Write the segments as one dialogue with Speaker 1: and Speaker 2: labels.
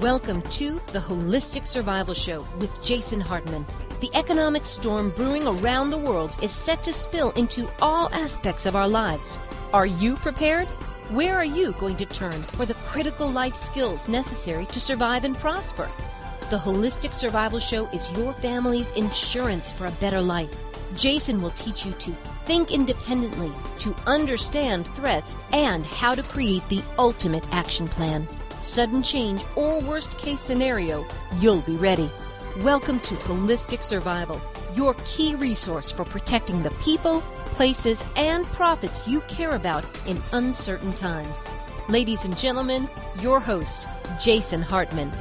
Speaker 1: Welcome to the Holistic Survival Show with Jason Hartman. The economic storm brewing around the world is set to spill into all aspects of our lives. Are you prepared? Where are you going to turn for the critical life skills necessary to survive and prosper? The Holistic Survival Show is your family's insurance for a better life. Jason will teach you to think independently, to understand threats, and how to create the ultimate action plan. Sudden change or worst case scenario, you'll be ready. Welcome to Holistic Survival, your key resource for protecting the people, places, and profits you care about in uncertain times. Ladies and gentlemen, your host, Jason Hartman.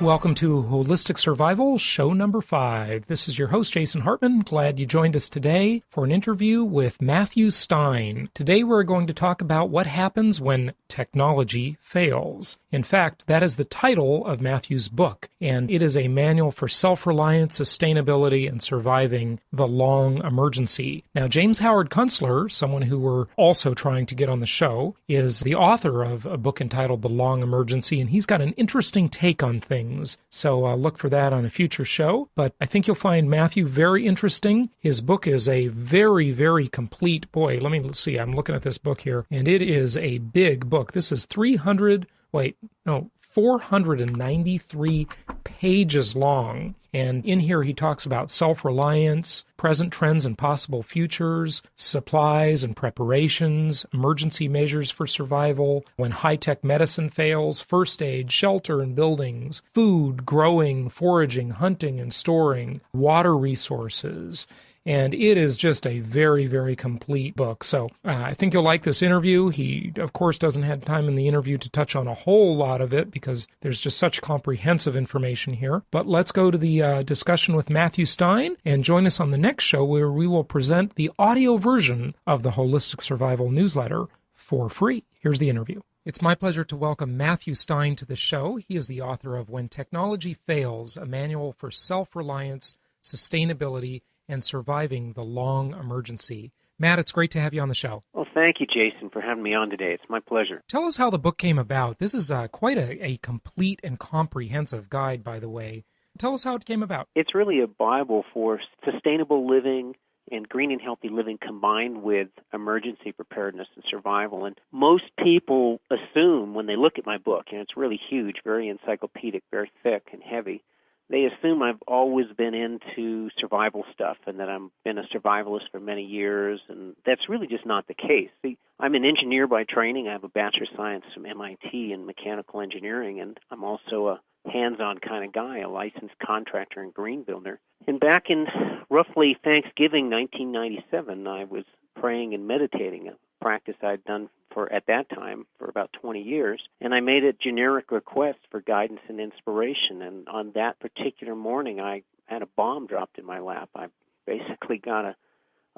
Speaker 2: Welcome to Holistic Survival, show number 5. This is your host, Jason Hartman. Glad you joined us today for an interview with Matthew Stein. Today we're going to talk about what happens when technology fails. In fact, that is the title of Matthew's book, and it is a manual for self-reliance, sustainability, and surviving the long emergency. Now, James Howard Kunstler, someone who we're also trying to get on the show, is the author of a book entitled The Long Emergency, and he's got an interesting take on things. So look for that on a future show. But I think you'll find Matthew very interesting. His book is a very, very complete, boy, let me see, I'm looking at this book here, and it is a big book. This is 493 pages long. And in here, he talks about self-reliance, present trends and possible futures, supplies and preparations, emergency measures for survival, when high-tech medicine fails, first aid, shelter and buildings, food, growing, foraging, hunting and storing, water resources. And it is just a very, very complete book. So I think you'll like this interview. He, of course, doesn't have time in the interview to touch on a whole lot of it because there's just such comprehensive information here. But let's go to the discussion with Matthew Stein and join us on the next show where we will present the audio version of the Holistic Survival newsletter for free. Here's the interview. It's my pleasure to welcome Matthew Stein to the show. He is the author of When Technology Fails, a manual for self-reliance, sustainability, and surviving the long emergency. Matt, it's great to have you on the show.
Speaker 3: Well, thank you, Jason, for having me on today. It's my pleasure.
Speaker 2: Tell us how the book came about. This is quite a complete and comprehensive guide, by the way. Tell us how it came about.
Speaker 3: It's really a Bible for sustainable living and green and healthy living combined with emergency preparedness and survival. And most people assume when they look at my book, and it's really huge, very encyclopedic, very thick and heavy, they assume I've always been into survival stuff and that I've been a survivalist for many years, and that's really just not the case. See, I'm an engineer by training. I have a Bachelor of Science from MIT in mechanical engineering, and I'm also a hands-on kind of guy, a licensed contractor and green builder. And back in roughly Thanksgiving 1997, I was praying and meditating, a practice I'd done at that time for about 20 years, and I made a generic request for guidance and inspiration, and on that particular morning I had a bomb dropped in my lap. I basically got a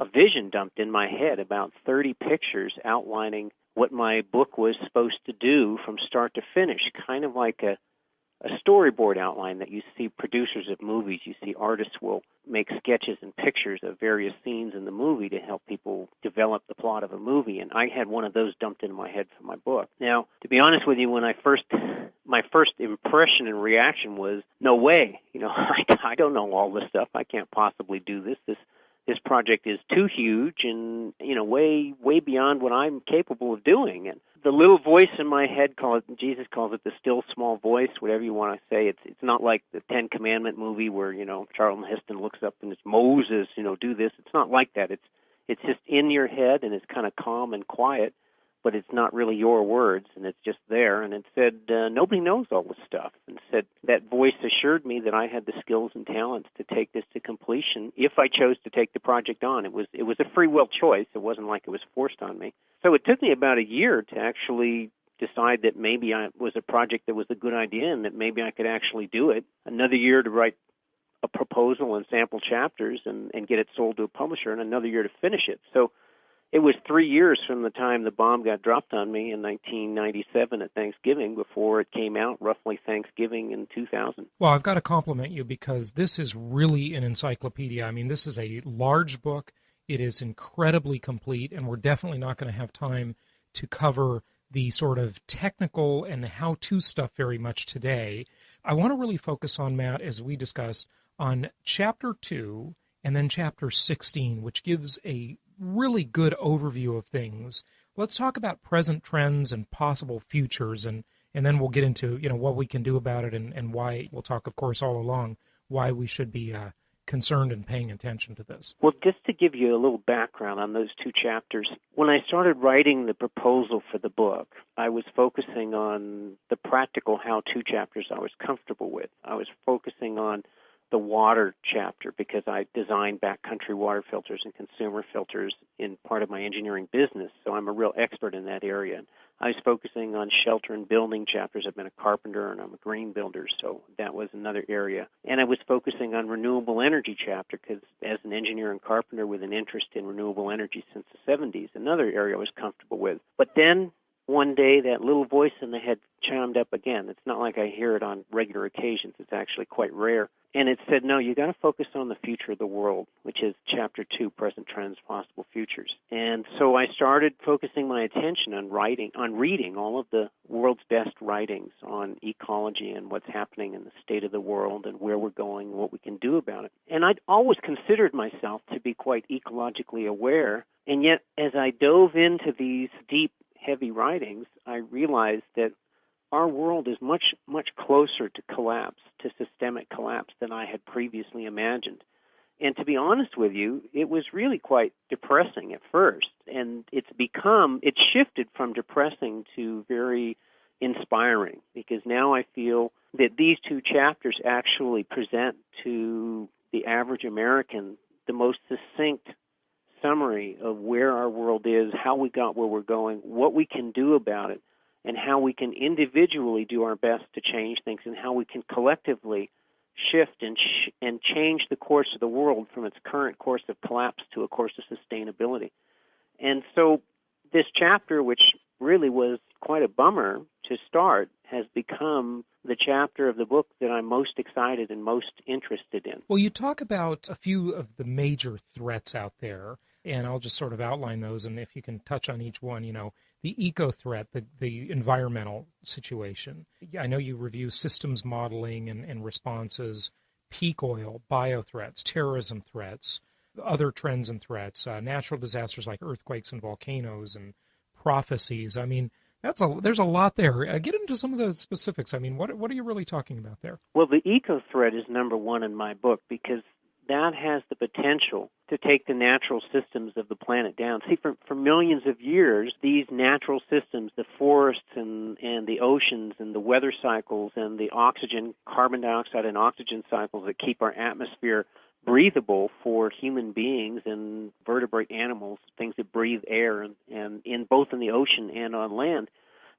Speaker 3: vision dumped in my head, about 30 pictures outlining what my book was supposed to do from start to finish, kind of like a storyboard outline that you see producers of movies. You see artists will make sketches and pictures of various scenes in the movie to help people develop the plot of a movie, and I had one of those dumped into my head for my book. Now, to be honest with you, when my first impression and reaction was, no way, I don't know all this stuff. I can't possibly do this. This project is too huge and, way beyond what I'm capable of doing. And the little voice in my head, Jesus calls it the still small voice, whatever you want to say. It's not like the Ten Commandment movie where, Charlton Heston looks up and it's Moses, do this. It's not like that. It's just in your head and it's kind of calm and quiet, but it's not really your words, and it's just there. And it said, nobody knows all this stuff. And said that voice assured me that I had the skills and talents to take this to completion if I chose to take the project on. It was a free will choice. It wasn't like it was forced on me. So it took me about a year to actually decide that maybe it was a project that was a good idea and that maybe I could actually do it. Another year to write a proposal and sample chapters and get it sold to a publisher, and another year to finish it. So it was 3 years from the time the bomb got dropped on me in 1997 at Thanksgiving before it came out, roughly Thanksgiving in 2000.
Speaker 2: Well, I've got to compliment you because this is really an encyclopedia. I mean, this is a large book. It is incredibly complete, and we're definitely not going to have time to cover the sort of technical and how-to stuff very much today. I want to really focus on, Matt, as we discussed, on Chapter 2 and then Chapter 16, which gives a really good overview of things. Let's talk about present trends and possible futures, and then we'll get into what we can do about it and why. We'll talk, of course, all along why we should be concerned and paying attention to this.
Speaker 3: Well, just to give you a little background on those two chapters, when I started writing the proposal for the book, I was focusing on the practical how-to chapters I was comfortable with. I was focusing on the water chapter because I designed backcountry water filters and consumer filters in part of my engineering business, so I'm a real expert in that area. I was focusing on shelter and building chapters. I've been a carpenter and I'm a green builder, so that was another area. And I was focusing on renewable energy chapter because as an engineer and carpenter with an interest in renewable energy since the 70s, another area I was comfortable with. But then one day that little voice in the head chimed up again. It's not like I hear it on regular occasions. It's actually quite rare. And it said, no, you got to focus on the future of the world, which is Chapter 2, Present Trends, Possible Futures. And so I started focusing my attention on reading all of the world's best writings on ecology and what's happening in the state of the world and where we're going and what we can do about it. And I'd always considered myself to be quite ecologically aware, and yet as I dove into these deep, heavy writings, I realized that our world is much, much closer to collapse, to systemic collapse, than I had previously imagined. And to be honest with you, it was really quite depressing at first. And it's shifted from depressing to very inspiring, because now I feel that these two chapters actually present to the average American the most succinct summary of where our world is, how we got where we're going, what we can do about it, and how we can individually do our best to change things, and how we can collectively shift and change the course of the world from its current course of collapse to a course of sustainability. And so this chapter, which really was quite a bummer to start, has become the chapter of the book that I'm most excited and most interested in.
Speaker 2: Well, you talk about a few of the major threats out there, and I'll just sort of outline those, and if you can touch on each one, the eco threat, the environmental situation. I know you review systems modeling and responses, peak oil, bio threats, terrorism threats, other trends and threats, natural disasters like earthquakes and volcanoes, and prophecies. I mean, there's a lot there. Get into some of the specifics. I mean, what are you really talking about there?
Speaker 3: Well, the eco threat is number one in my book because that has the potential to take the natural systems of the planet down. See, for millions of years, these natural systems, the forests and the oceans and the weather cycles and the oxygen, carbon dioxide and oxygen cycles that keep our atmosphere breathable for human beings and vertebrate animals, things that breathe air and in both in the ocean and on land,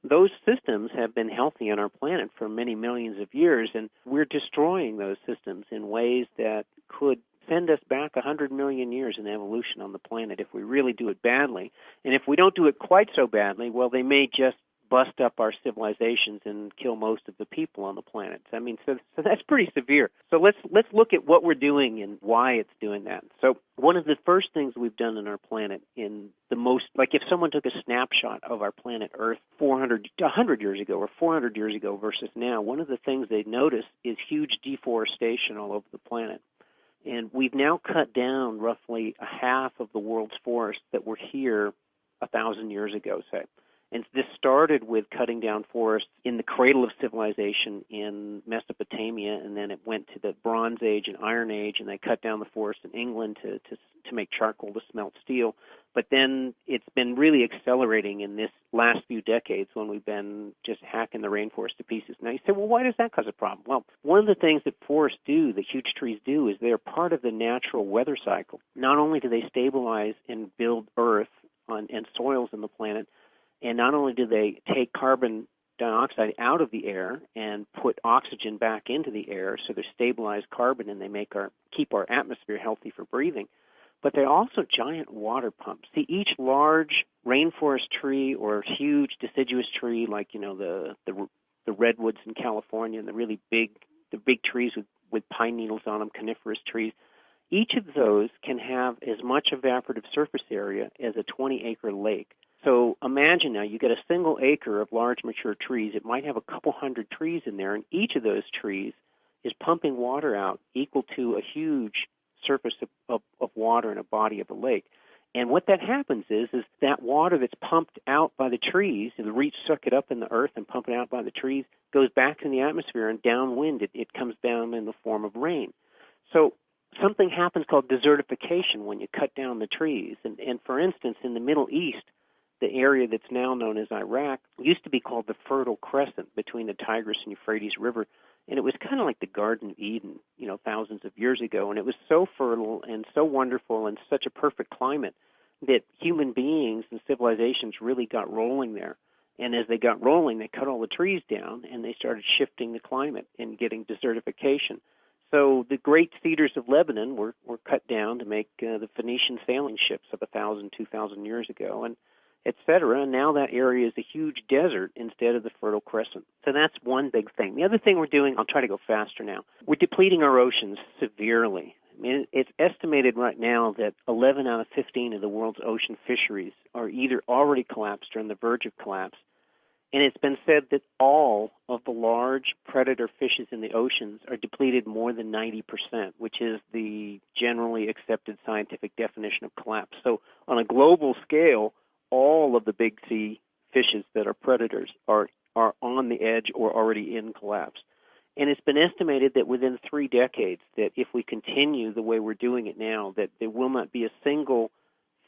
Speaker 3: those systems have been healthy on our planet for many millions of years, and we're destroying those systems in ways that could send us back 100 million years in evolution on the planet if we really do it badly. And if we don't do it quite so badly, well, they may just bust up our civilizations and kill most of the people on the planet. I mean, so that's pretty severe. So let's look at what we're doing and why it's doing that. So one of the first things we've done on our planet in the most, like if someone took a snapshot of our planet Earth 100 years ago or 400 years ago versus now, one of the things they'd notice is huge deforestation all over the planet. And we've now cut down roughly a half of the world's forests that were here 1,000 years ago, say. And this started with cutting down forests in the cradle of civilization in Mesopotamia, and then it went to the Bronze Age and Iron Age, and they cut down the forest in England to make charcoal to smelt steel. But then it's been really accelerating in this last few decades when we've been just hacking the rainforest to pieces. Now you say, well, why does that cause a problem? Well, one of the things that forests do, the huge trees do, is they're part of the natural weather cycle. Not only do they stabilize and build earth and soils in the planet, and not only do they take carbon dioxide out of the air and put oxygen back into the air, so they stabilize carbon and they keep our atmosphere healthy for breathing, but they're also giant water pumps. See, each large rainforest tree or huge deciduous tree, like the redwoods in California and the big trees with pine needles on them, coniferous trees, each of those can have as much evaporative surface area as a 20-acre lake. So imagine now you get a single acre of large mature trees. It might have a couple hundred trees in there, and each of those trees is pumping water out equal to a huge surface of water in a body of a lake. And what that happens is that water that's pumped out by the trees, the roots suck it up in the earth and pump it out by the trees, goes back in the atmosphere, and downwind it comes down in the form of rain. So something happens called desertification when you cut down the trees. And for instance, in the Middle East, the area that's now known as Iraq used to be called the Fertile Crescent between the Tigris and Euphrates River. And it was kind of like the Garden of Eden, thousands of years ago. And it was so fertile and so wonderful and such a perfect climate that human beings and civilizations really got rolling there. And as they got rolling, they cut all the trees down, and they started shifting the climate and getting desertification. So the great cedars of Lebanon were cut down to make the Phoenician sailing ships of 1,000, 2,000 years ago, and et cetera. And now that area is a huge desert instead of the Fertile Crescent. So that's one big thing. The other thing we're doing, I'll try to go faster now, we're depleting our oceans severely. I mean, it's estimated right now that 11 out of 15 of the world's ocean fisheries are either already collapsed or on the verge of collapse. And it's been said that all of the large predator fishes in the oceans are depleted more than 90%, which is the generally accepted scientific definition of collapse. So on a global scale, all of the big sea fishes that are predators are on the edge or already in collapse. And it's been estimated that within 3 decades, that if we continue the way we're doing it now, that there will not be a single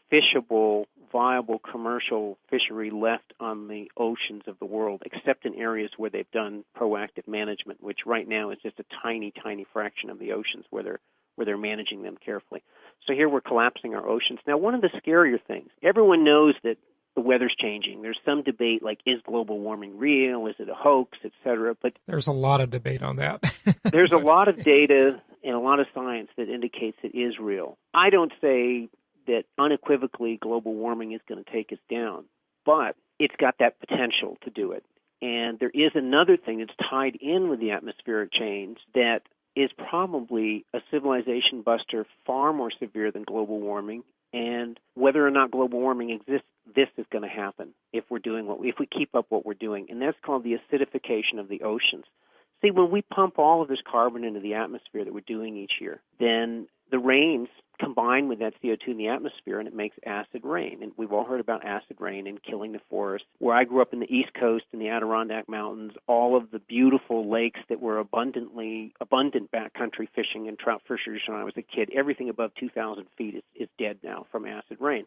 Speaker 3: fishable, viable commercial fishery left on the oceans of the world, except in areas where they've done proactive management, which right now is just a tiny, tiny fraction of the oceans where they're managing them carefully. So here we're collapsing our oceans. Now, one of the scarier things, everyone knows that the weather's changing. There's some debate like, is global warming real? Is it a hoax, et cetera? But
Speaker 2: there's a lot of debate on that.
Speaker 3: There's a lot of data and a lot of science that indicates it is real. I don't say that unequivocally global warming is going to take us down, but it's got that potential to do it. And there is another thing that's tied in with the atmospheric change that is probably a civilization buster far more severe than global warming. And whether or not global warming exists, this is going to happen if we keep up what we're doing. And that's called the acidification of the oceans. See, when we pump all of this carbon into the atmosphere that we're doing each year, then the rains combine with that CO2 in the atmosphere, and it makes acid rain. And we've all heard about acid rain and killing the forest. Where I grew up in the East Coast in the Adirondack Mountains, all of the beautiful lakes that were abundant backcountry fishing and trout fisheries when I was a kid, everything above 2,000 feet is dead now from acid rain.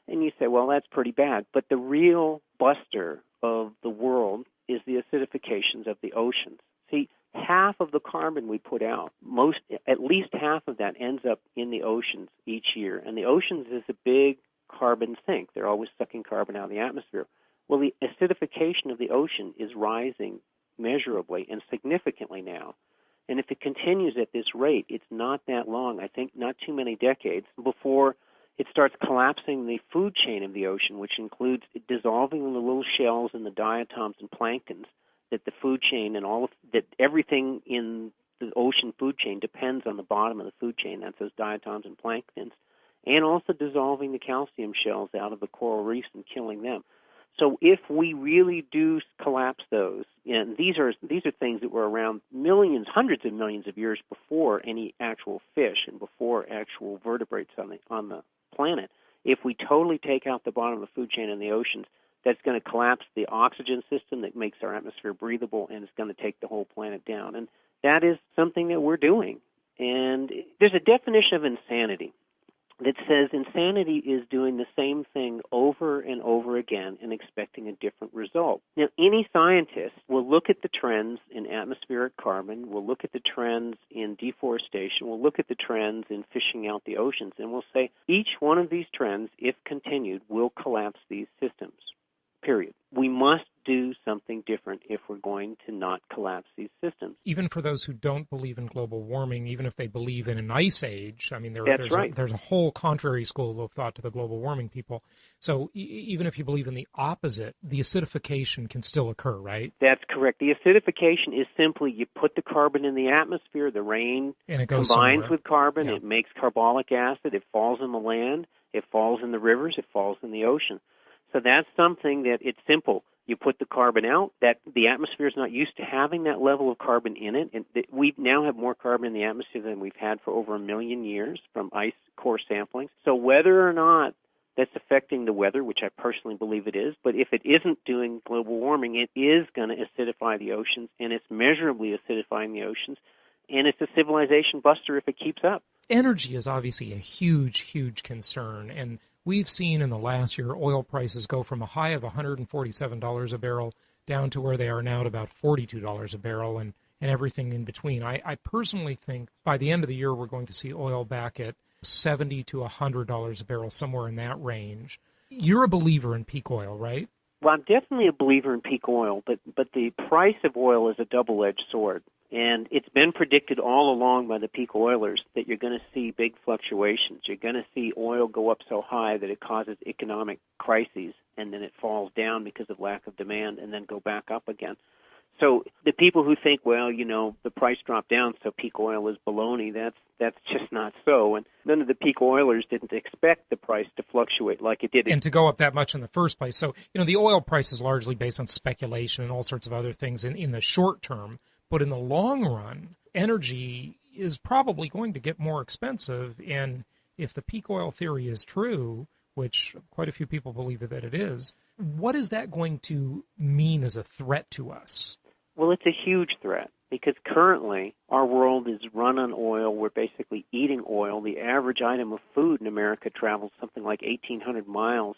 Speaker 3: And you say, well, that's pretty bad. But the real buster of the world is the acidifications of the oceans. See, half of the carbon we put out, at least half of that ends up in the oceans each year. And the oceans is a big carbon sink. They're always sucking carbon out of the atmosphere. Well, the acidification of the ocean is rising measurably and significantly now. And if it continues at this rate, it's not that long, I think not too many decades, before it starts collapsing the food chain of the ocean, which includes dissolving the little shells and the diatoms and planktons, that the food chain and that everything in the ocean food chain depends on the bottom of the food chain. That's those diatoms and planktons, and also dissolving the calcium shells out of the coral reefs and killing them. So if we really do collapse those, and these are things that were around millions, hundreds of millions of years before any actual fish and before actual vertebrates on the planet. If we totally take out the bottom of the food chain in the oceans, that's going to collapse the oxygen system that makes our atmosphere breathable, and it's going to take the whole planet down. And that is something that we're doing. And there's a definition of insanity that says insanity is doing the same thing over and over again and expecting a different result. Now, any scientist will look at the trends in atmospheric carbon, will look at the trends in deforestation, will look at the trends in fishing out the oceans, and will say each one of these trends, if continued, will collapse these systems. Period. We must do something different if we're going to not collapse these systems.
Speaker 2: Even for those who don't believe in global warming, even if they believe in an ice age, I mean, there's a whole contrary school of thought to the global warming people. So even if you believe in the opposite, the acidification can still occur, right?
Speaker 3: That's correct. The acidification is simply you put the carbon in the atmosphere, the rain
Speaker 2: and it goes
Speaker 3: combines
Speaker 2: somewhere
Speaker 3: with carbon,
Speaker 2: yeah.
Speaker 3: It makes carbolic acid, it falls in the land, it falls in the rivers, it falls in the ocean. So that's something that it's simple. You put the carbon out, that the atmosphere is not used to having that level of carbon in it. And we now have more carbon in the atmosphere than we've had for over 1 million years from ice core samplings. So whether or not that's affecting the weather, which I personally believe it is, but if it isn't doing global warming, it is going to acidify the oceans, and it's measurably acidifying the oceans, and it's a civilization buster if it keeps up.
Speaker 2: Energy is obviously a huge, huge concern, and we've seen in the last year oil prices go from a high of $147 a barrel down to where they are now at about $42 a barrel and everything in between. I personally think by the end of the year we're going to see oil back at $70 to $100 a barrel, somewhere in that range. You're a believer in peak oil, right?
Speaker 3: Well, I'm definitely a believer in peak oil, but the price of oil is a double-edged sword. And it's been predicted all along by the peak oilers that you're going to see big fluctuations. You're going to see oil go up so high that it causes economic crises, and then it falls down because of lack of demand and then go back up again. So the people who think, well, the price dropped down, so peak oil is baloney, that's just not so. And none of the peak oilers didn't expect the price to fluctuate like it did.
Speaker 2: And to go up that much in the first place. So, the oil price is largely based on speculation and all sorts of other things in the short term. But in the long run, energy is probably going to get more expensive. And if the peak oil theory is true, which quite a few people believe that it is, what is that going to mean as a threat to us?
Speaker 3: Well, it's a huge threat because currently our world is run on oil. We're basically eating oil. The average item of food in America travels something like 1,800 miles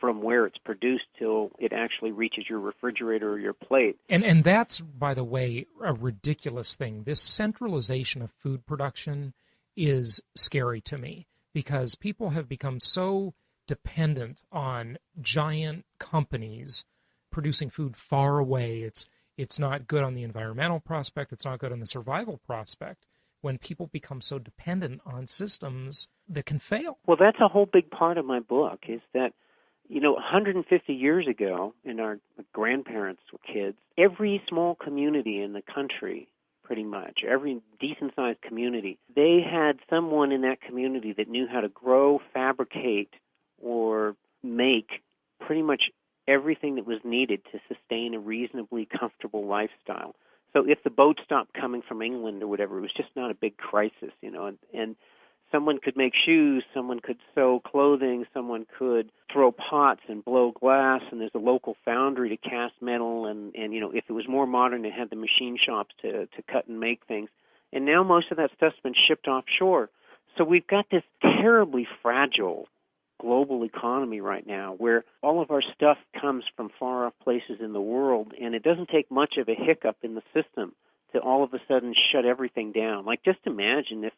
Speaker 3: from where it's produced till it actually reaches your refrigerator or your plate.
Speaker 2: And that's, by the way, a ridiculous thing. This centralization of food production is scary to me because people have become so dependent on giant companies producing food far away. It's not good on the environmental prospect. It's not good on the survival prospect when people become so dependent on systems that can fail.
Speaker 3: Well, that's a whole big part of my book is that, 150 years ago, when our grandparents were kids, every small community in the country, pretty much, every decent-sized community, they had someone in that community that knew how to grow, fabricate, or make pretty much everything that was needed to sustain a reasonably comfortable lifestyle. So if the boat stopped coming from England or whatever, it was just not a big crisis, and someone could make shoes, someone could sew clothing, someone could throw pots and blow glass, and there's a local foundry to cast metal, and if it was more modern, it had the machine shops to cut and make things. And now most of that stuff's been shipped offshore. So we've got this terribly fragile global economy right now where all of our stuff comes from far-off places in the world, and it doesn't take much of a hiccup in the system to all of a sudden shut everything down. Like, just imagine if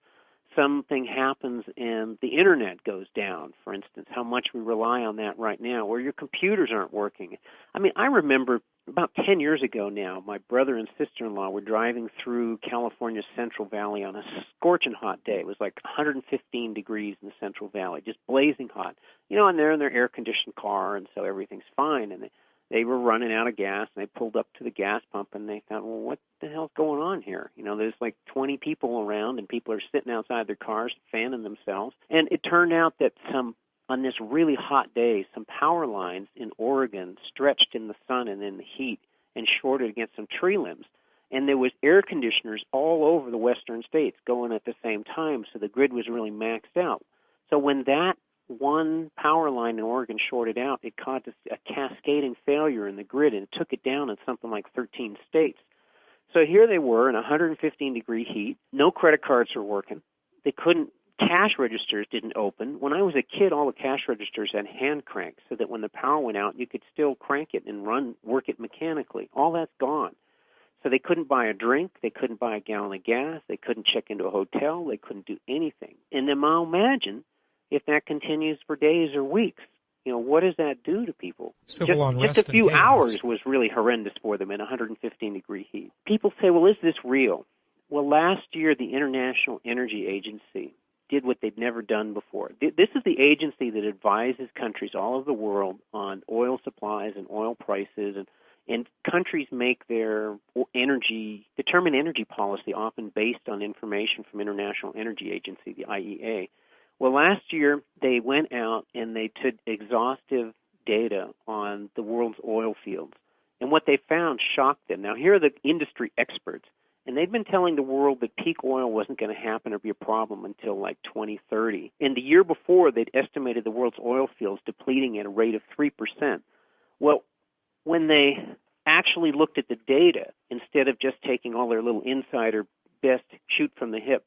Speaker 3: something happens and the internet goes down, for instance, how much we rely on that right now, or your computers aren't working. I mean, I remember about 10 years ago now, my brother and sister-in-law were driving through California's Central Valley on a scorching hot day. It was like 115 degrees in the Central Valley, just blazing hot. And they're in their air-conditioned car, and so everything's fine. And they were running out of gas, and they pulled up to the gas pump, and they thought, well, what the hell's going on here? There's like 20 people around, and people are sitting outside their cars fanning themselves. And it turned out that on this really hot day, some power lines in Oregon stretched in the sun and in the heat and shorted against some tree limbs. And there was air conditioners all over the western states going at the same time, so the grid was really maxed out. So when that one power line in Oregon shorted out, it caused a cascading failure in the grid, and it took it down in something like 13 states. So here they were in 115-degree heat. No credit cards were working. Cash registers didn't open. When I was a kid, all the cash registers had hand cranks so that when the power went out, you could still crank it and work it mechanically. All that's gone. So they couldn't buy a drink. They couldn't buy a gallon of gas. They couldn't check into a hotel. They couldn't do anything. And then now imagine if that continues for days or weeks. What does that do to people?
Speaker 2: Civil unrest.
Speaker 3: Just a few hours was really horrendous for them in 115-degree heat. People say, well, is this real? Well, last year, the International Energy Agency did what they'd never done before. This is the agency that advises countries all over the world on oil supplies and oil prices, and countries make their determine energy policy often based on information from International Energy Agency, the IEA. Well, last year they went out and they took exhaustive data on the world's oil fields. And what they found shocked them. Now, here are the industry experts, and they'd been telling the world that peak oil wasn't going to happen or be a problem until like 2030. And the year before, they'd estimated the world's oil fields depleting at a rate of 3%. Well, when they actually looked at the data, instead of just taking all their little insider best shoot from the hip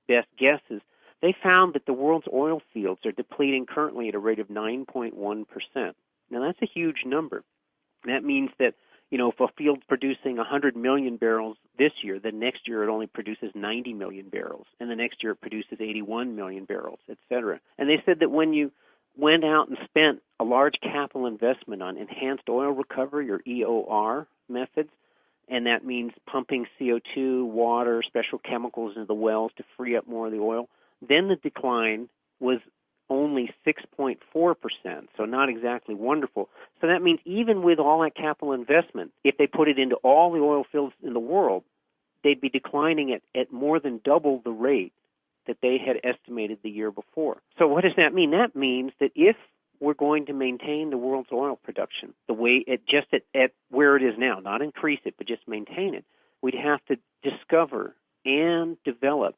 Speaker 3: best guesses, they found that the world's oil fields are depleting currently at a rate of 9.1%. Now, that's a huge number. That means that, if a field's producing 100 million barrels this year, then next year it only produces 90 million barrels, and the next year it produces 81 million barrels, et cetera. And they said that when you went out and spent a large capital investment on enhanced oil recovery, or EOR methods, and that means pumping CO2, water, special chemicals into the wells to free up more of the oil, then the decline was only 6.4%, so not exactly wonderful. So that means even with all that capital investment, if they put it into all the oil fields in the world, they'd be declining at more than double the rate that they had estimated the year before. So what does that mean? That means that if we're going to maintain the world's oil production the way at where it is now, not increase it, but just maintain it, we'd have to discover and develop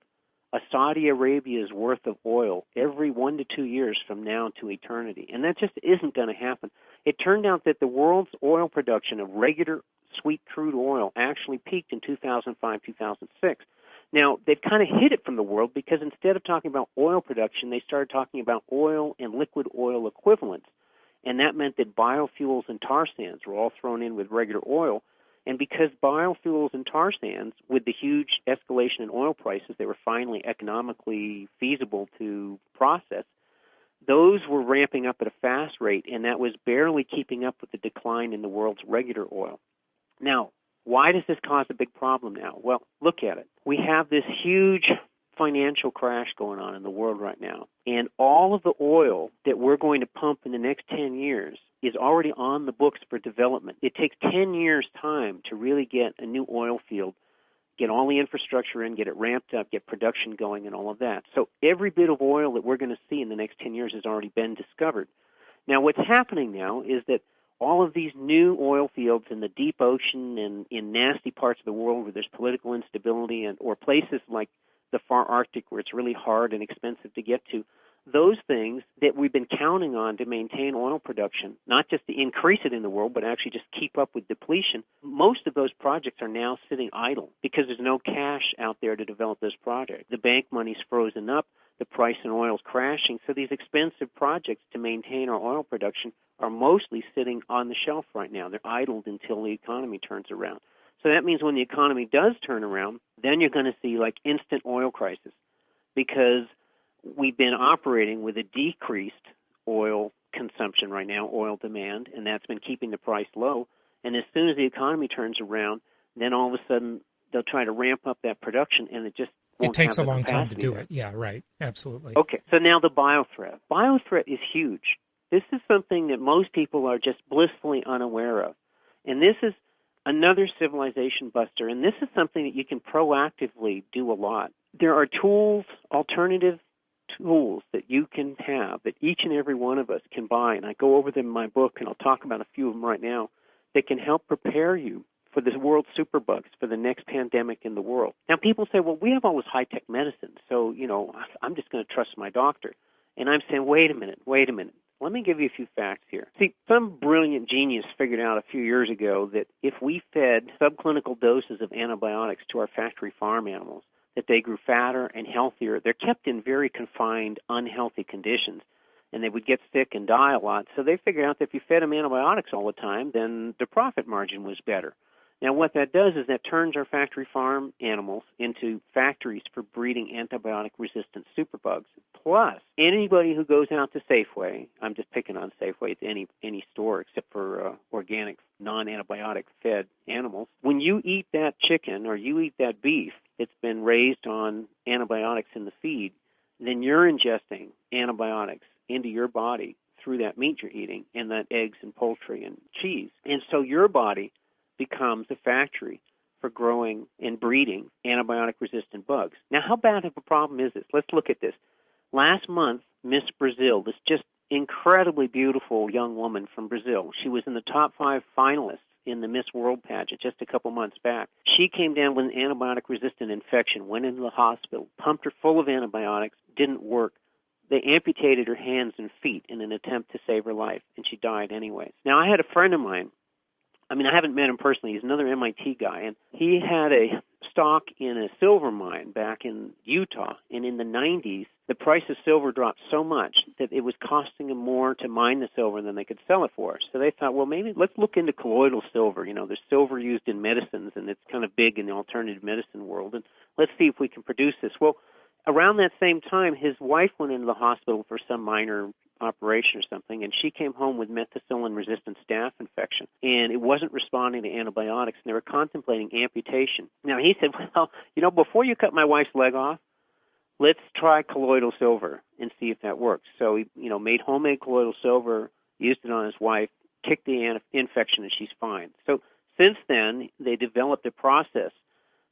Speaker 3: a Saudi Arabia's worth of oil every 1 to 2 years from now to eternity. And that just isn't going to happen. It turned out that the world's oil production of regular sweet crude oil actually peaked in 2005, 2006. Now, they've kind of hid it from the world because instead of talking about oil production, they started talking about oil and liquid oil equivalents. And that meant that biofuels and tar sands were all thrown in with regular oil. And because biofuels and tar sands, with the huge escalation in oil prices, they were finally economically feasible to process, those were ramping up at a fast rate, and that was barely keeping up with the decline in the world's regular oil. Now, why does this cause a big problem now? Well, look at it. We have this huge financial crash going on in the world right now, and all of the oil that we're going to pump in the next 10 years is already on the books for development. It takes 10 years' time to really get a new oil field, get all the infrastructure in, get it ramped up, get production going, and all of that. So every bit of oil that we're going to see in the next 10 years has already been discovered. Now, what's happening now is that all of these new oil fields in the deep ocean and in nasty parts of the world where there's political instability or places like the far Arctic where it's really hard and expensive to get to, those things that we've been counting on to maintain oil production, not just to increase it in the world, but actually just keep up with depletion, most of those projects are now sitting idle because there's no cash out there to develop those projects. The bank money's frozen up, the price in oil is crashing, so these expensive projects to maintain our oil production are mostly sitting on the shelf right now. They're idled until the economy turns around. So that means when the economy does turn around, then you're going to see like instant oil crisis because we've been operating with a decreased oil consumption right now, oil demand, and that's been keeping the price low. And as soon as the economy turns around, then all of a sudden they'll try to ramp up that production, and it just won't.
Speaker 2: It takes
Speaker 3: have
Speaker 2: a long time to do
Speaker 3: there.
Speaker 2: it. Yeah, right. Absolutely.
Speaker 3: Okay, so now the biothreat. Biothreat is huge. This is something that most people are just blissfully unaware of. And this is another civilization buster, and this is something that you can proactively do a lot. There are tools, alternative tools that you can have that each and every one of us can buy, and I go over them in my book, and I'll talk about a few of them right now, that can help prepare you for the world's superbugs, for the next pandemic in the world. Now, people say, well, we have all this high-tech medicine, so, I'm just going to trust my doctor. And I'm saying, wait a minute. Let me give you a few facts here. See, some brilliant genius figured out a few years ago that if we fed subclinical doses of antibiotics to our factory farm animals, that they grew fatter and healthier. They're kept in very confined, unhealthy conditions, and they would get sick and die a lot. So they figured out that if you fed them antibiotics all the time, then the profit margin was better. Now, what that does is that turns our factory farm animals into factories for breeding antibiotic-resistant superbugs. Plus, anybody who goes out to Safeway, I'm just picking on Safeway, it's any store except for organic, non-antibiotic-fed animals. When you eat that chicken or you eat that beef that's been raised on antibiotics in the feed, then you're ingesting antibiotics into your body through that meat you're eating and that eggs and poultry and cheese. And so your body becomes a factory for growing and breeding antibiotic-resistant bugs. Now, how bad of a problem is this? Let's look at this. Last month, Miss Brazil, this just incredibly beautiful young woman from Brazil. She was in the top 5 finalists in the Miss World pageant just a couple months back. She came down with an antibiotic-resistant infection, went into the hospital, pumped her full of antibiotics, didn't work. They amputated her hands and feet in an attempt to save her life, and she died anyways. Now, I had a friend of mine. I haven't met him personally. He's another MIT guy, and he had a stock in a silver mine back in Utah, and in the 90s, the price of silver dropped so much that it was costing them more to mine the silver than they could sell it for. So they thought, well, maybe let's look into colloidal silver. There's silver used in medicines, and it's kind of big in the alternative medicine world, and let's see if we can produce this. Well, around that same time, his wife went into the hospital for some minor operation or something, and she came home with methicillin-resistant staph infection, and it wasn't responding to antibiotics, and they were contemplating amputation. Now, he said, well, before you cut my wife's leg off, let's try colloidal silver and see if that works. So he, made homemade colloidal silver, used it on his wife, kicked the infection, and she's fine. So since then, they developed a process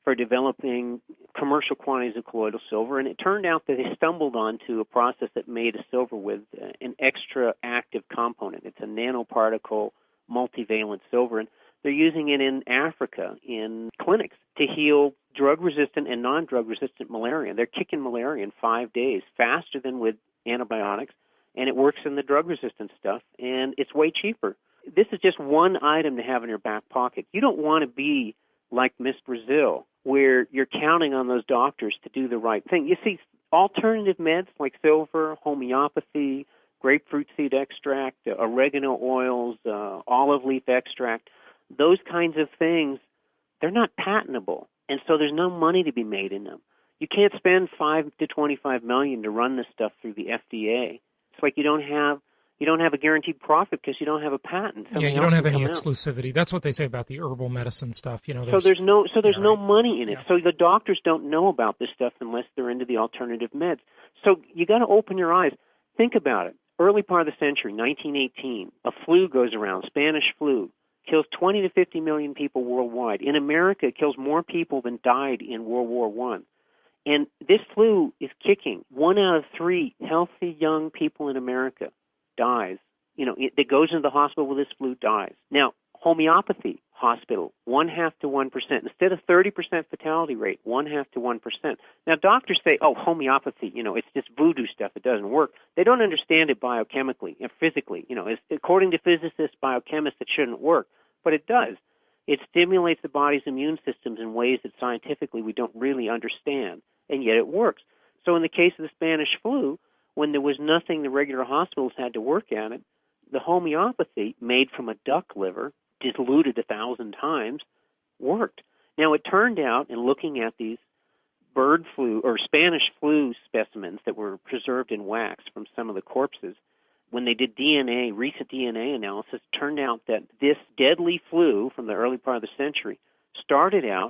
Speaker 3: for developing commercial quantities of colloidal silver, and it turned out that they stumbled onto a process that made a silver with an extra active component. It's a nanoparticle multivalent silver, and they're using it in Africa in clinics to heal drug-resistant and non-drug-resistant malaria. They're kicking malaria in 5 days, faster than with antibiotics, and it works in the drug-resistant stuff, and it's way cheaper. This is just one item to have in your back pocket. You don't want to be like Miss Brazil, where you're counting on those doctors to do the right thing. You see, alternative meds like silver, homeopathy, grapefruit seed extract, oregano oils, olive leaf extract, those kinds of things, they're not patentable, and so there's no money to be made in them. You can't spend $5 to $25 million to run this stuff through the FDA. It's like you don't have a guaranteed profit because you don't have a patent.
Speaker 2: Yeah, you don't have any exclusivity. That's what they say about the herbal medicine stuff.
Speaker 3: So there's no money in it. Yeah. So the doctors don't know about this stuff unless they're into the alternative meds. So you got to open your eyes. Think about it. Early part of the century, 1918, a flu goes around, Spanish flu, kills 20 to 50 million people worldwide. In America, it kills more people than died in World War I. And this flu is kicking. 1 out of 3 healthy young people in America dies. That goes into the hospital with this flu dies. Now, homeopathy hospital, 0.5 to 1%. Instead of 30% fatality rate, 0.5 to 1%. Now, doctors say, oh, homeopathy, it's just voodoo stuff. It doesn't work. They don't understand it biochemically and physically. According to physicists, biochemists, it shouldn't work, but it does. It stimulates the body's immune systems in ways that scientifically we don't really understand, and yet it works. So in the case of the Spanish flu, when there was nothing the regular hospitals had to work at it, the homeopathy made from a duck liver, diluted 1,000 times, worked. Now, it turned out, in looking at these bird flu or Spanish flu specimens that were preserved in wax from some of the corpses, when they did recent DNA analysis, it turned out that this deadly flu from the early part of the century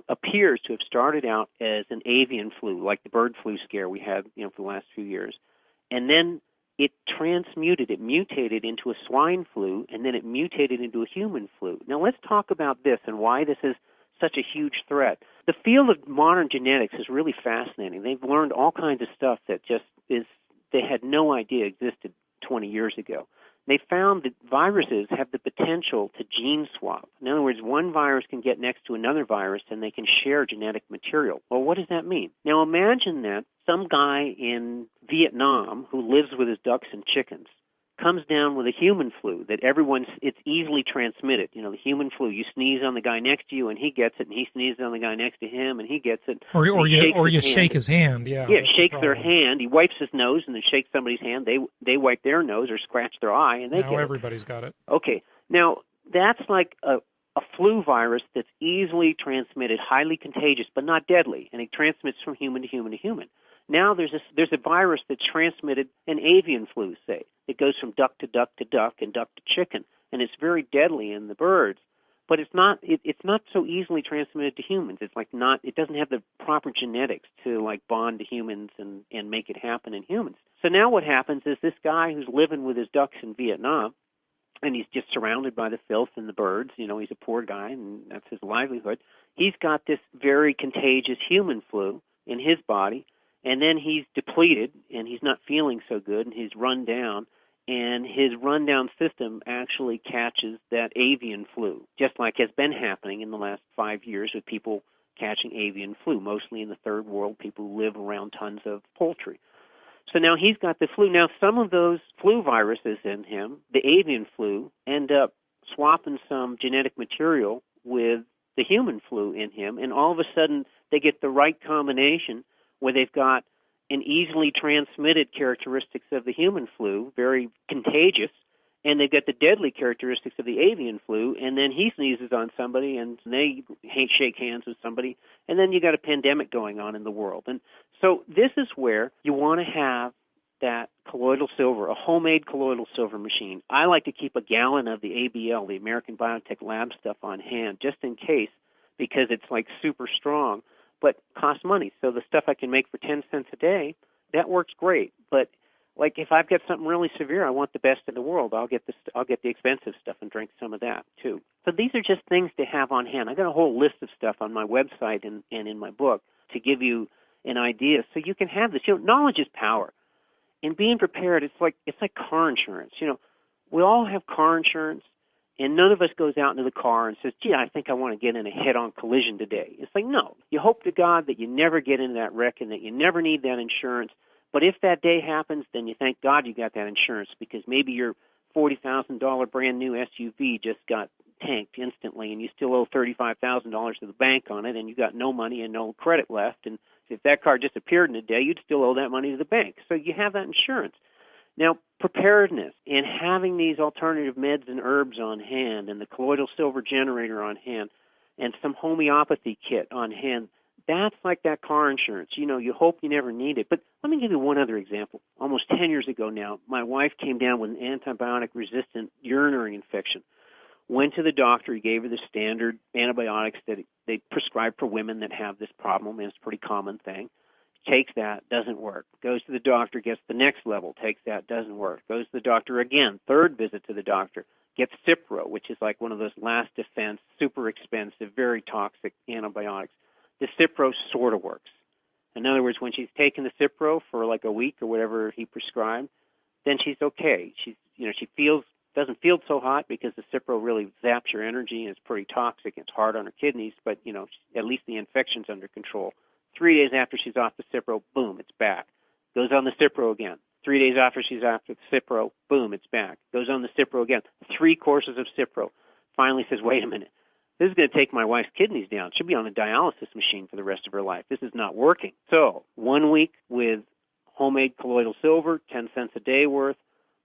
Speaker 3: appears to have started out as an avian flu, like the bird flu scare we had, for the last few years. And then it mutated into a swine flu, and then it mutated into a human flu. Now let's talk about this and why this is such a huge threat. The field of modern genetics is really fascinating. They've learned all kinds of stuff that they had no idea existed 20 years ago. They found that viruses have the potential to gene swap. In other words, one virus can get next to another virus and they can share genetic material. Well, what does that mean? Now imagine that some guy in Vietnam who lives with his ducks and chickens comes down with a human flu that it's easily transmitted. The human flu, you sneeze on the guy next to you and he gets it, and he sneezes on the guy next to him and he gets it.
Speaker 2: Or you shake his hand. Yeah,
Speaker 3: shakes their hand. He wipes his nose and then shakes somebody's hand. They wipe their nose or scratch their eye and they get it. Now
Speaker 2: everybody's got it.
Speaker 3: Okay. Now, that's like a flu virus that's easily transmitted, highly contagious, but not deadly, and it transmits from human to human to human. Now there's a virus that's transmitted an avian flu, say. It goes from duck to duck to duck and duck to chicken, and it's very deadly in the birds. But it's not so easily transmitted to humans. It doesn't have the proper genetics to bond to humans and make it happen in humans. So now what happens is this guy who's living with his ducks in Vietnam, and he's just surrounded by the filth and the birds, he's a poor guy and that's his livelihood. He's got this very contagious human flu in his body. And then he's depleted, and he's not feeling so good, and he's run down, and his rundown system actually catches that avian flu, just like has been happening in the last 5 years with people catching avian flu, mostly in the third world, people who live around tons of poultry. So now he's got the flu. Now some of those flu viruses in him, the avian flu, end up swapping some genetic material with the human flu in him, and all of a sudden they get the right combination where they've got an easily transmitted characteristics of the human flu, very contagious, and they've got the deadly characteristics of the avian flu, and then he sneezes on somebody, and they shake hands with somebody, and then you got a pandemic going on in the world. And so this is where you want to have that colloidal silver, a homemade colloidal silver machine. I like to keep a gallon of the ABL, the American Biotech Lab stuff, on hand, just in case, because it's like super strong, but costs money. So the stuff I can make for 10 cents a day, that works great. But like if I've got something really severe, I want the best in the world, I'll get the expensive stuff and drink some of that too. So these are just things to have on hand. I got a whole list of stuff on my website and in my book to give you an idea so you can have this. Knowledge is power. And being prepared, it's like car insurance. We all have car insurance, and none of us goes out into the car and says, gee, I think I want to get in a head-on collision today. It's like, no. You hope to God that you never get into that wreck and that you never need that insurance. But if that day happens, then you thank God you got that insurance, because maybe your $40,000 brand-new SUV just got tanked instantly, and you still owe $35,000 to the bank on it, and you got no money and no credit left. And if that car disappeared in a day, you'd still owe that money to the bank. So you have that insurance. Now, preparedness and having these alternative meds and herbs on hand and the colloidal silver generator on hand and some homeopathy kit on hand, that's like that car insurance. You hope you never need it. But let me give you one other example. Almost 10 years ago now, my wife came down with an antibiotic-resistant urinary infection. Went to the doctor. He gave her the standard antibiotics that they prescribe for women that have this problem, and it's a pretty common thing. Takes that, doesn't work. Goes to the doctor, gets the next level, takes that, doesn't work. Goes to the doctor again, third visit to the doctor, gets Cipro, which is like one of those last defense, super expensive, very toxic antibiotics. The Cipro sort of works. In other words, when she's taken the Cipro for like a week or whatever he prescribed, then she's okay. She doesn't feel so hot because the Cipro really zaps your energy and it's pretty toxic. It's hard on her kidneys, but, at least the infection's under control. 3 days after she's off the Cipro, boom, it's back. Goes on the Cipro again. 3 days after she's off the Cipro, boom, it's back. Goes on the Cipro again. 3 courses of Cipro. Finally says, wait a minute. This is going to take my wife's kidneys down. She'll be on a dialysis machine for the rest of her life. This is not working. So 1 week with homemade colloidal silver, 10 cents a day worth.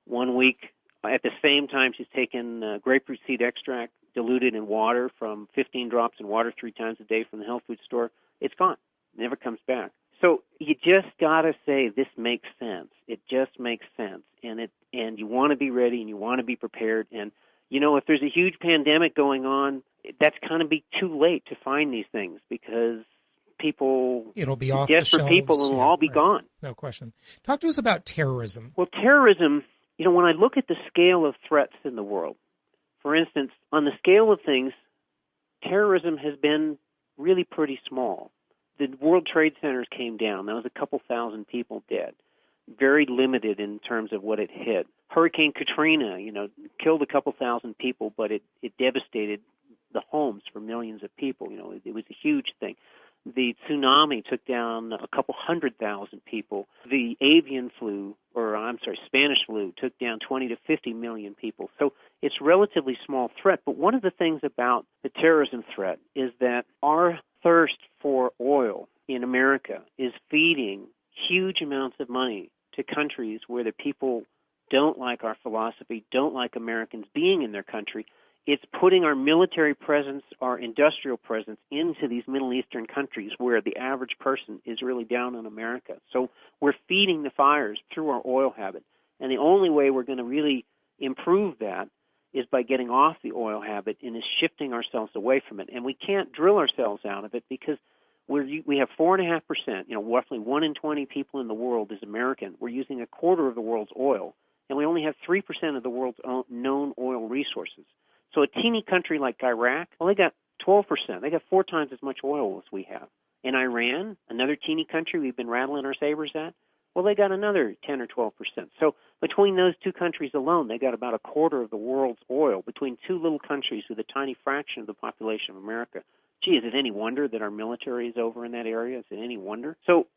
Speaker 3: 1 week at the same time she's taken grapefruit seed extract diluted in water from 15 drops in water 3 times a day from the health food store. It's gone. Never comes back. So you just got to say this makes sense. It just makes sense. And you want to be ready and you want to be prepared. And, if there's a huge pandemic going on, that's kind of be too late to find these things because
Speaker 2: it'll be off the shelves.
Speaker 3: Desperate people will all be gone.
Speaker 2: No question. Talk to us about terrorism.
Speaker 3: Well, terrorism, when I look at the scale of threats in the world, for instance, on the scale of things, terrorism has been really pretty small. The World Trade Centers came down. There was a couple thousand people dead. Very limited in terms of what it hit. Hurricane Katrina, killed a couple thousand people, but it devastated the homes for millions of people. It was a huge thing. The tsunami took down a couple 100,000 people. The Spanish flu took down 20 to 50 million people. So it's a relatively small threat. But one of the things about the terrorism threat is that our thirst for oil in America is feeding huge amounts of money to countries where the people don't like our philosophy, don't like Americans being in their country. It's putting our military presence, our industrial presence into these Middle Eastern countries where the average person is really down on America. So we're feeding the fires through our oil habit. And the only way we're going to really improve that is by getting off the oil habit and is shifting ourselves away from it. And we can't drill ourselves out of it because we have 4.5%, roughly 1 in 20 people in the world is American. We're using a quarter of the world's oil, and we only have 3% of the world's known oil resources. So a teeny country like Iraq, they got 12%. They got 4 times as much oil as we have. In Iran, another teeny country we've been rattling our sabers at, Well, they got another 10 or 12%. So between those two countries alone, they got about a quarter of the world's oil, between two little countries with a tiny fraction of the population of America. Gee, is it any wonder that our military is over in that area? Is it any wonder? So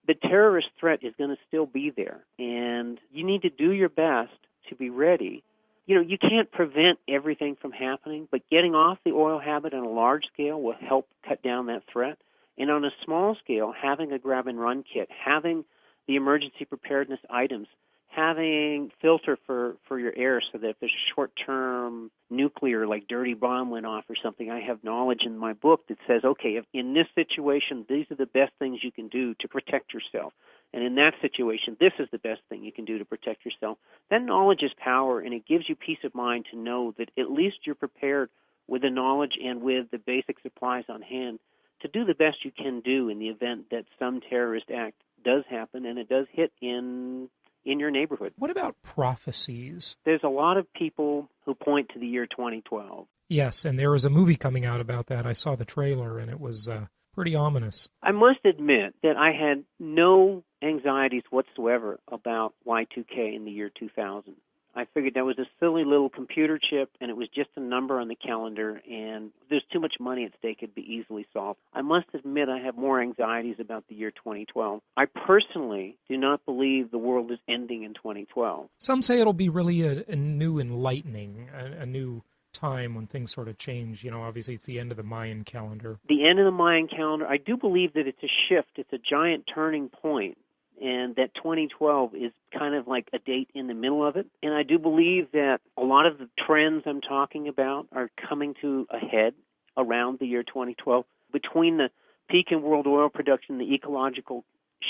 Speaker 3: the terrorist threat is going to still be there, and you need to do your best to be ready. You know, you can't prevent everything from happening, but getting off the oil habit on a large scale will help cut down that threat. And on a small scale, having a grab-and-run kit, having the emergency preparedness items, having filter for your air so that if there's short-term nuclear, like dirty bomb went off or something, I have knowledge in my book that says, okay, if in this situation, these are the best things you can do to protect yourself. And in that situation, this is the best thing you can do to protect yourself. That knowledge is power, and it gives you peace of mind to know that at least you're prepared with the knowledge and with the basic supplies on hand to do the best you can do in the event that some terrorist act does happen and it does hit in your neighborhood.
Speaker 2: What about prophecies?
Speaker 3: There's a lot of people who point to the year 2012.
Speaker 2: Yes, and there was a movie coming out about that. I saw the trailer, and it was pretty ominous.
Speaker 3: I must admit that I had no anxieties whatsoever about Y2K in the year 2000. I figured that was a silly little computer chip, and it was just a number on the calendar, and there's too much money at stake, it'd be easily solved. I must admit I have more anxieties about the year 2012. I personally do not believe the world is ending in 2012.
Speaker 2: Some say it'll be really a new enlightening, a new time when things sort of change. You know, obviously it's the end of the Mayan calendar.
Speaker 3: The end of the Mayan calendar, I do believe that it's a shift, it's a giant turning point, and that 2012 is kind of like a date in the middle of it. And I do believe that a lot of the trends I'm talking about are coming to a head around the year 2012. Between the peak in world oil production, the ecological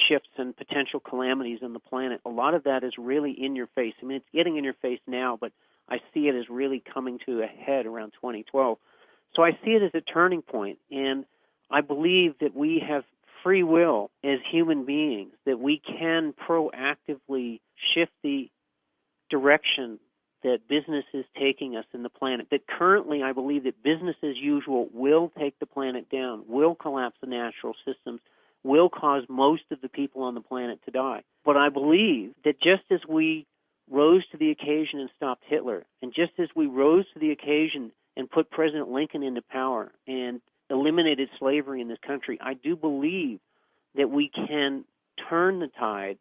Speaker 3: shifts and potential calamities on the planet, a lot of that is really in your face. I mean, it's getting in your face now, but I see it as really coming to a head around 2012. So I see it as a turning point, and I believe that we have free will as human beings, that we can proactively shift the direction that business is taking us in the planet. That currently I believe that business as usual will take the planet down, will collapse the natural systems, will cause most of the people on the planet to die. But I believe that just as we rose to the occasion and stopped Hitler, and just as we rose to the occasion and put President Lincoln into power and eliminated slavery in this country, I do believe that we can turn the tide,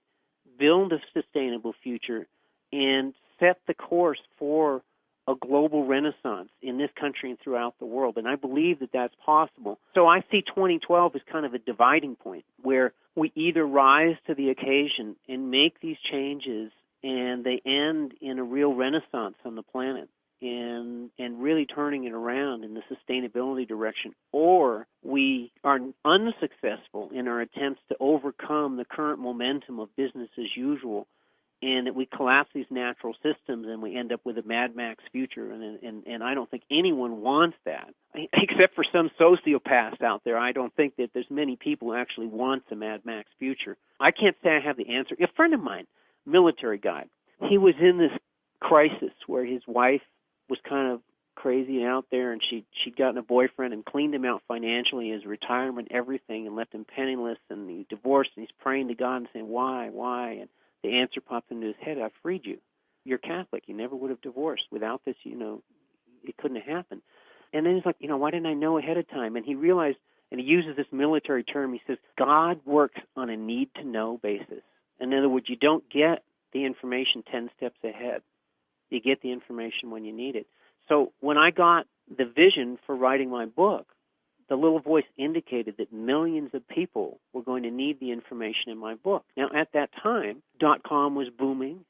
Speaker 3: build a sustainable future, and set the course for a global renaissance in this country and throughout the world. And I believe that that's possible. So I see 2012 as kind of a dividing point where we either rise to the occasion and make these changes and they end in a real renaissance on the planet, and really turning it around in the sustainability direction, or we are unsuccessful in our attempts to overcome the current momentum of business as usual, and that we collapse these natural systems and we end up with a Mad Max future, and I don't think anyone wants that, except for some sociopaths out there. I don't think that there's many people who actually want the Mad Max future. I can't say I have the answer. A friend of mine, military guy, he was in this crisis where his wife was kind of crazy out there, and she'd gotten a boyfriend and cleaned him out financially, his retirement, everything, and left him penniless, and he divorced, and he's praying to God and saying, why? And the answer popped into his head, I freed you. You're Catholic. You never would have divorced. Without this, it couldn't have happened. And then he's like, why didn't I know ahead of time? And he realized, and he uses this military term, he says, God works on a need-to-know basis. In other words, you don't get the information 10 steps ahead. You get the information when you need it. So when I got the vision for writing my book, the little voice indicated that millions of people were going to need the information in my book. Now, at that time, .com was booming.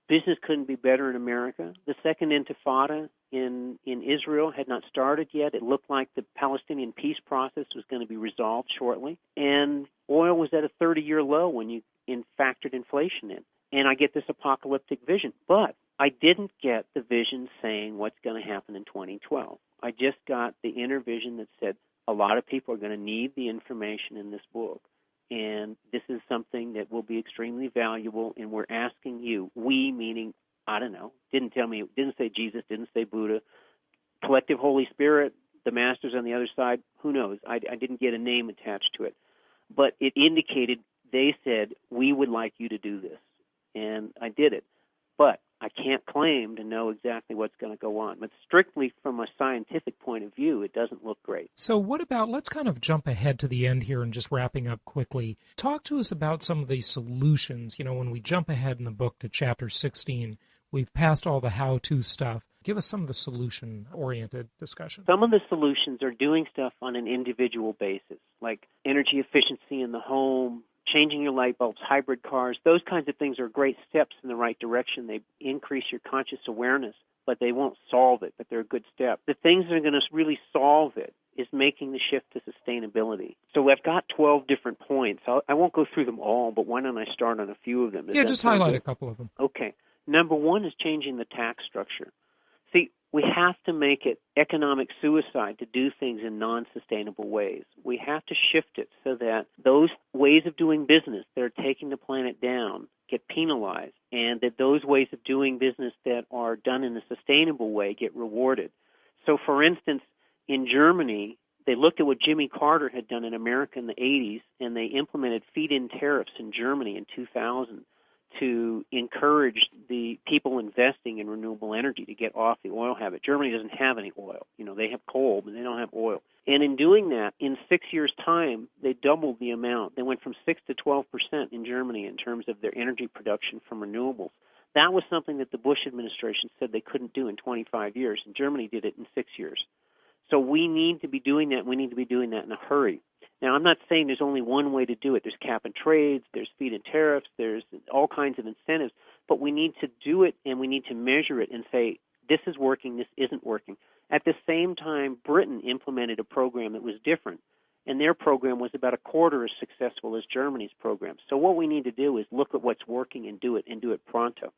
Speaker 3: Business couldn't be better in America. The second intifada in Israel had not started yet. It looked like the Palestinian peace process was going to be resolved shortly. And oil was at a 30-year low when you factored inflation in. And I get this apocalyptic vision. But I didn't get the vision saying what's going to happen in 2012. I just got the inner vision that said a lot of people are going to need the information in this book. And this is something that will be extremely valuable, and we're asking you, we meaning, I don't know, didn't say Jesus, didn't say Buddha, collective Holy Spirit, the masters on the other side, who knows? I didn't get a name attached to it. But it indicated they said, we would like you to do this. And I did it. But I can't claim to know exactly what's going to go on. But strictly from a scientific point of view, it doesn't look great.
Speaker 2: So what about, let's kind of jump ahead to the end here and just wrapping up quickly. Talk to us about some of the solutions. You know, when we jump ahead in the book to chapter 16, we've passed all the how-to stuff. Give us some of the solution-oriented discussion.
Speaker 3: Some of the solutions are doing stuff on an individual basis, like energy efficiency in the home, changing your light bulbs, hybrid cars. Those kinds of things are great steps in the right direction. They increase your conscious awareness, but they won't solve it, but they're a good step. The things that are going to really solve it is making the shift to sustainability. So I've got 12 different points. I won't go through them all, but why don't I start on a few of them?
Speaker 2: Yeah, just highlight a couple of them.
Speaker 3: Okay. Number one is changing the tax structure. See, we have to make it economic suicide to do things in non-sustainable ways. We have to shift it so that those ways of doing business that are taking the planet down get penalized, and that those ways of doing business that are done in a sustainable way get rewarded. So, for instance, in Germany, they looked at what Jimmy Carter had done in America in the 80s, and they implemented feed-in tariffs in Germany in 2000 to encourage the people investing in renewable energy to get off the oil habit. Germany doesn't have any oil. You know, they have coal, but they don't have oil. And in doing that, in 6 years' time, they doubled the amount. They went from 6 to 12% in Germany in terms of their energy production from renewables. That was something that the Bush administration said they couldn't do in 25 years, and Germany did it in 6 years. So we need to be doing that. We need to be doing that in a hurry. Now, I'm not saying there's only one way to do it. There's cap and trades, there's feed-in tariffs, there's all kinds of incentives. But we need to do it, and we need to measure it and say, this is working, this isn't working. At the same time, Britain implemented a program that was different, and their program was about a quarter as successful as Germany's program. So what we need to do is look at what's working and do it pronto.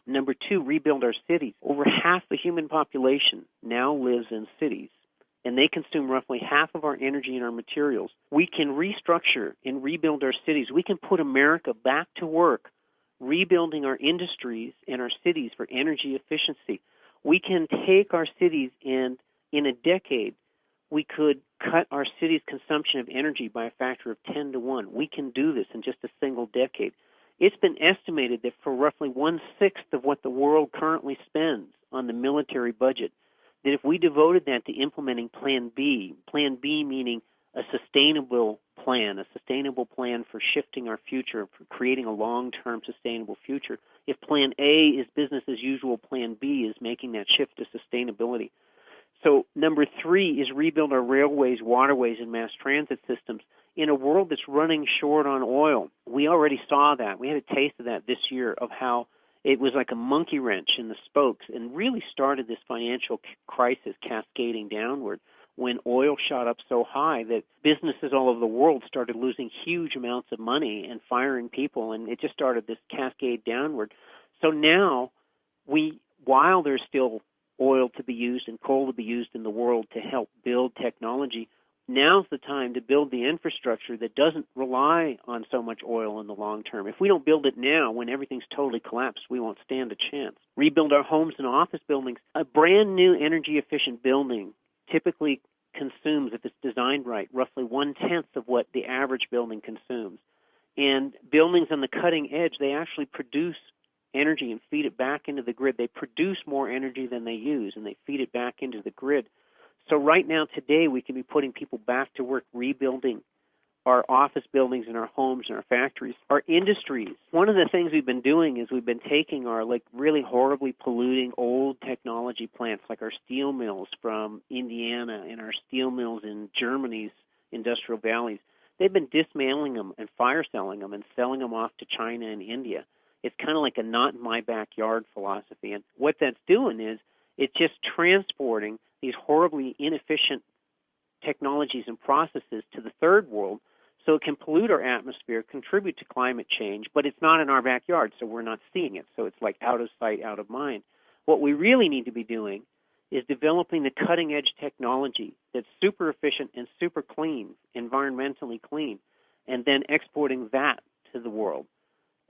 Speaker 3: Number two, rebuild our cities. Over half the human population now lives in cities, and they consume roughly half of our energy and our materials. We can restructure and rebuild our cities. We can put America back to work, rebuilding our industries and our cities for energy efficiency. We can take our cities and in a decade, we could cut our city's consumption of energy by a factor of 10 to 1. We can do this in just a single decade. It's been estimated that for roughly 1/6 of what the world currently spends on the military budget, that if we devoted that to implementing Plan B meaning a sustainable plan for shifting our future, for creating a long-term sustainable future. If Plan A is business as usual, Plan B is making that shift to sustainability. So number three is rebuild our railways, waterways, and mass transit systems. In a world that's running short on oil, we already saw that. We had a taste of that this year, of how it was like a monkey wrench in the spokes and really started this financial crisis cascading downward when oil shot up so high that businesses all over the world started losing huge amounts of money and firing people, and it just started this cascade downward. So now, while there's still oil to be used and coal to be used in the world to help build technology, now's the time to build the infrastructure that doesn't rely on so much oil in the long term. If we don't build it now, when everything's totally collapsed, we won't stand a chance. Rebuild our homes and office buildings. A brand new energy-efficient building typically consumes, if it's designed right, roughly 1/10 of what the average building consumes. And buildings on the cutting edge, they actually produce energy and feed it back into the grid. They produce more energy than they use, and they feed it back into the grid. So right now, today, we can be putting people back to work, rebuilding our office buildings and our homes and our factories, our industries. One of the things we've been doing is we've been taking our really horribly polluting old technology plants, like our steel mills from Indiana and our steel mills in Germany's industrial valleys. They've been dismantling them and fire selling them and selling them off to China and India. It's kind of like a not in my backyard philosophy. And what that's doing is it's just transporting these horribly inefficient technologies and processes to the third world so it can pollute our atmosphere, contribute to climate change, but it's not in our backyard, so we're not seeing it. So it's like out of sight, out of mind. What we really need to be doing is developing the cutting-edge technology that's super efficient and super clean, environmentally clean, and then exporting that to the world.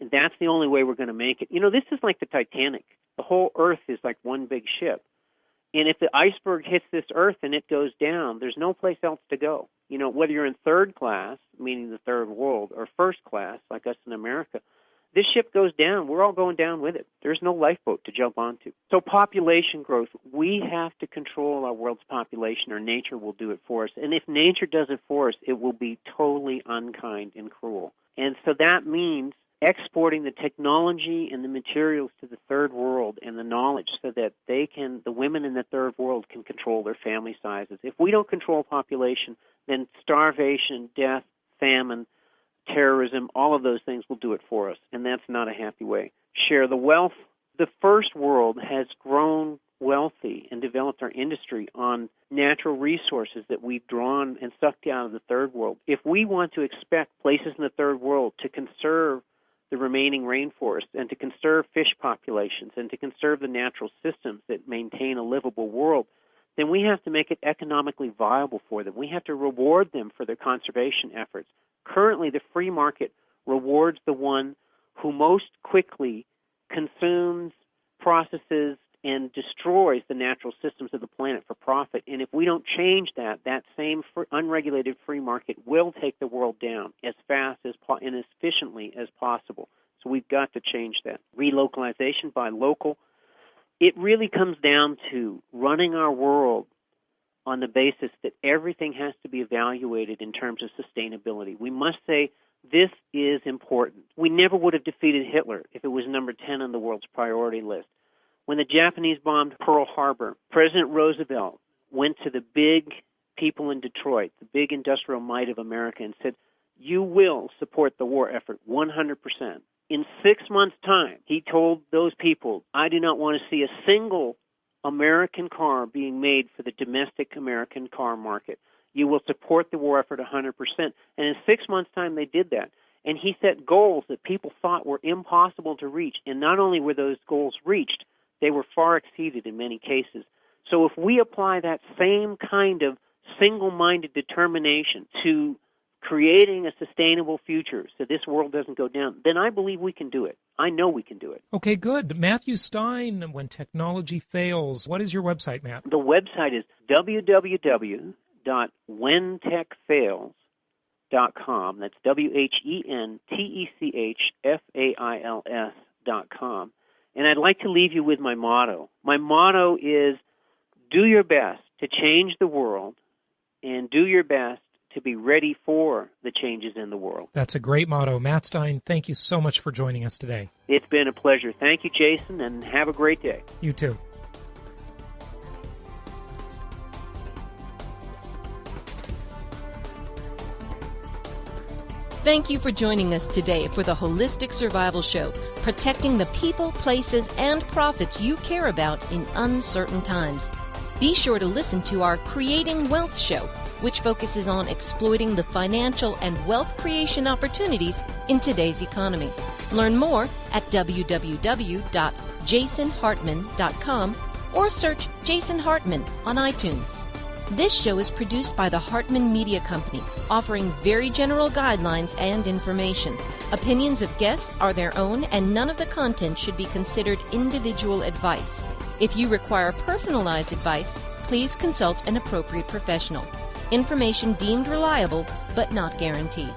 Speaker 3: And that's the only way we're going to make it. You know, this is like the Titanic. The whole Earth is like one big ship. And if the iceberg hits this Earth and it goes down, there's no place else to go. You know, whether you're in third class, meaning the third world, or first class, like us in America, this ship goes down. We're all going down with it. There's no lifeboat to jump onto. So population growth, we have to control our world's population, or nature will do it for us. And if nature does it for us, it will be totally unkind and cruel. And so that means exporting the technology and the materials to the third world and the knowledge so that the women in the third world can control their family sizes. If we don't control population, then starvation, death, famine, terrorism, all of those things will do it for us, and that's not a happy way. Share the wealth. The first world has grown wealthy and developed our industry on natural resources that we've drawn and sucked out of the third world. If we want to expect places in the third world to conserve the remaining rainforest and to conserve fish populations and to conserve the natural systems that maintain a livable world, then we have to make it economically viable for them. We have to reward them for their conservation efforts. Currently, the free market rewards the one who most quickly consumes, processes, and destroys the natural systems of the planet for profit. And if we don't change that, that same unregulated free market will take the world down as fast and as efficiently as possible. So we've got to change that. Relocalization by local. It really comes down to running our world on the basis that everything has to be evaluated in terms of sustainability. We must say, this is important. We never would have defeated Hitler if it was number 10 on the world's priority list. When the Japanese bombed Pearl Harbor, President Roosevelt went to the big people in Detroit, the big industrial might of America, and said, you will support the war effort 100%. In 6 months' time, he told those people, I do not want to see a single American car being made for the domestic American car market. You will support the war effort 100%. And in 6 months' time, they did that. And he set goals that people thought were impossible to reach. And not only were those goals reached, they were far exceeded in many cases. So if we apply that same kind of single-minded determination to creating a sustainable future so this world doesn't go down, then I believe we can do it. I know we can do it.
Speaker 2: Okay, good. Matthew Stein, When Technology Fails. What is your website, Matt?
Speaker 3: The website is www.whentechfails.com. That's WHENTECHFAILS.com. And I'd like to leave you with my motto. My motto is, do your best to change the world and do your best to be ready for the changes in the world.
Speaker 2: That's a great motto. Matt Stein, thank you so much for joining us today.
Speaker 3: It's been a pleasure. Thank you, Jason, and have a great day.
Speaker 2: You too.
Speaker 1: Thank you for joining us today for the Holistic Survival Show, protecting the people, places, and profits you care about in uncertain times. Be sure to listen to our Creating Wealth show, which focuses on exploiting the financial and wealth creation opportunities in today's economy. Learn more at www.jasonhartman.com or search Jason Hartman on iTunes. This show is produced by the Hartman Media Company, offering very general guidelines and information. Opinions of guests are their own, and none of the content should be considered individual advice. If you require personalized advice, please consult an appropriate professional. Information deemed reliable, but not guaranteed.